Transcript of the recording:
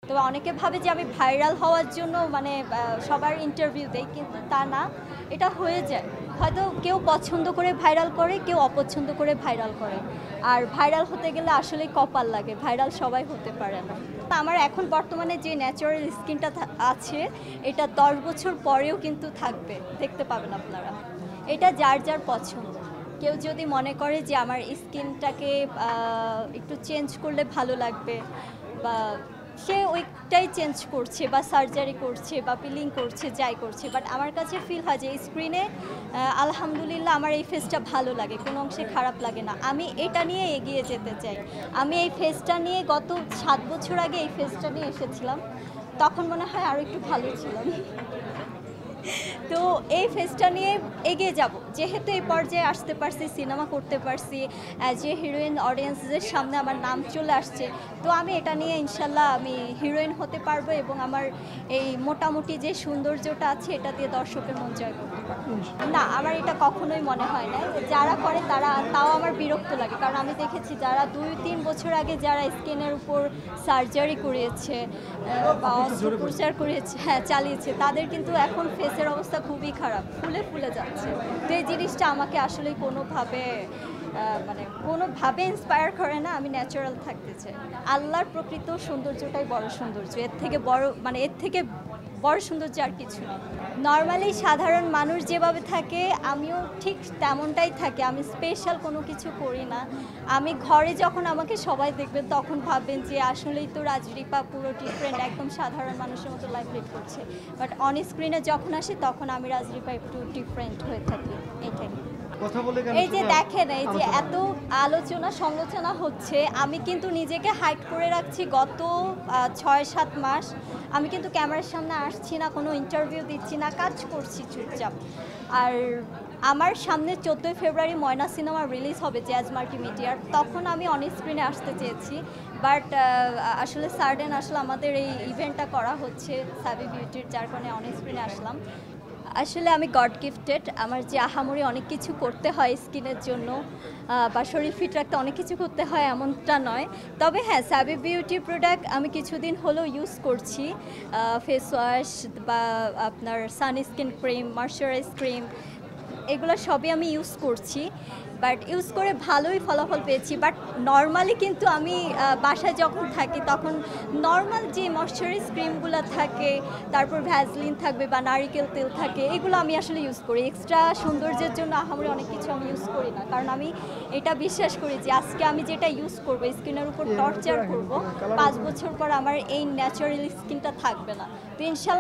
তো অনেকে ভাবে যে আমি ভাইরাল হওয়ার জন্য মানে সবার ইন্টারভিউ দেই, কিন্তু তা না। এটা হয়ে যায়, হয়তো কেউ পছন্দ করে ভাইরাল করে, কেউ অপছন্দ করে ভাইরাল করে। আর ভাইরাল হতে গেলে আসলে কপাল লাগে, ভাইরাল সবাই হতে পারে না। আমার এখন বর্তমানে যে ন্যাচারাল স্কিনটা আছে, এটা 10 বছর পরেও কিন্তু থাকবে, দেখতে পাবেন আপনারা। এটা যার যার পছন্দ। কেউ যদি মনে করে যে আমার স্কিনটাকে একটু চেঞ্জ করলে ভালো লাগবে, বা সে ওইটাই চেঞ্জ করছে বা সার্জারি করছে বা পিলিং করছে, যাই করছে। বাট আমার কাছে ফিল হয় যে স্ক্রিনে আলহামদুলিল্লাহ আমার এই ফেসটা ভালো লাগে, কোনো অংশে খারাপ লাগে না। আমি এটা নিয়ে এগিয়ে যেতে চাই। আমি এই ফেসটা নিয়ে গত 7 বছর আগে এই ফেসটা নিয়ে এসেছিলাম, তখন মনে হয় আরও একটু ভালো ছিলাম। তো এই ফেসটা নিয়ে এগিয়ে যাব, যেহেতু এই পর্যায়ে আসতে পারছি, সিনেমা করতে পারছি, যে হিরোইন অডিয়েন্সদের সামনে আমার নাম চলে আসছে, তো আমি এটা নিয়ে ইনশাল্লাহ আমি হিরোইন হতে পারবো এবং আমার এই মোটামুটি যে সৌন্দর্যটা আছে এটা দিয়ে দর্শকের মন জয় করতে পারবো। না, আমার এটা কখনোই মনে হয় না। যারা করে তারা, তাও আমার বিরক্ত লাগে, কারণ আমি দেখেছি যারা 2-3 বছর আগে যারা স্কিনের উপর সার্জারি করিয়েছে বা অস্ত্রোপচার করেছে, হ্যাঁ চালিয়েছে, তাদের কিন্তু এখন ফেসের অবস্থা খুবই খারাপ, ফুলে ফুলে যাচ্ছে। তো এই জিনিসটা আমাকে আসলে কোনোভাবে ইন্সপায়ার করে না। আমি ন্যাচারাল থাকতে চাই। আল্লাহর প্রকৃত সৌন্দর্যটাই বড় সৌন্দর্য, এর থেকে বড় সৌন্দর্য আর কিছু নেই। নর্মালি সাধারণ মানুষ যেভাবে থাকে আমিও ঠিক তেমনটাই থাকি। আমি স্পেশাল কোনো কিছু করি না। আমি ঘরে যখন আমাকে সবাই দেখবেন তখন ভাববেন যে আসলেই তো রাজরিপা পুরো ডিফারেন্ট, একদম সাধারণ মানুষের মতো লাইফ লিড করছে। বাট অন স্ক্রিনে যখন আসে তখন আমি রাজরিপা একটু ডিফারেন্ট হয়ে থাকি, এটাই। এই যে দেখেন, এই যে এত আলোচনা সমালোচনা হচ্ছে, আমি কিন্তু নিজেকে হাইড করে রাখছি গত 6-7 মাস। আমি কিন্তু ক্যামেরার সামনে আসছি না, কোনো ইন্টারভিউ দিচ্ছি না, কাজ করছি চুপচাপ। আর আমার সামনে 14 ফেব্রুয়ারি ময়না সিনেমা রিলিজ হবে জ্যাজ মাল্টিমিডিয়ার, তখন আমি অন স্ক্রিনে আসতে চেয়েছি। বাট আসলে সাডেন আমাদের এই ইভেন্টটা করা হচ্ছে সাবি বিউটির, যার কারণে অন স্ক্রিনে আসলাম। আসলে আমি গড গিফটেড। আমার যে আহামরি অনেক কিছু করতে হয় স্কিনের জন্য বা শরীর ফিট রাখতে অনেক কিছু করতে হয় এমনটা নয়। তবে হ্যাঁ, সাবি বিউটি প্রোডাক্ট আমি কিছুদিন হলেও ইউজ করছি। ফেস ওয়াশ বা আপনার সানস্ক্রিন ক্রিম, ময়শ্চারাইজ ক্রিম, এগুলো সবই আমি ইউজ করছি। বাট ইউজ করে ভালোই ফলাফল পেয়েছি। বাট নর্মালি কিন্তু আমি বাসায় যখন থাকি তখন নর্মাল যে ময়শ্চারাইজ ক্রিমগুলো থাকে, তারপর ভ্যাসলিন থাকবে বা নারিকেল তেল থাকে, এগুলো আমি আসলে ইউজ করি। এক্সট্রা সৌন্দর্যের জন্য আহামরি অনেক কিছু আমি ইউজ করি না, কারণ আমি এটা বিশ্বাস করি যে আজকে আমি যেটা ইউজ করবো, স্কিনের উপর টর্চার করব, 5 বছর পর আমার এই ন্যাচারাল স্কিনটা থাকবে না। তো ইনশাল্লাহ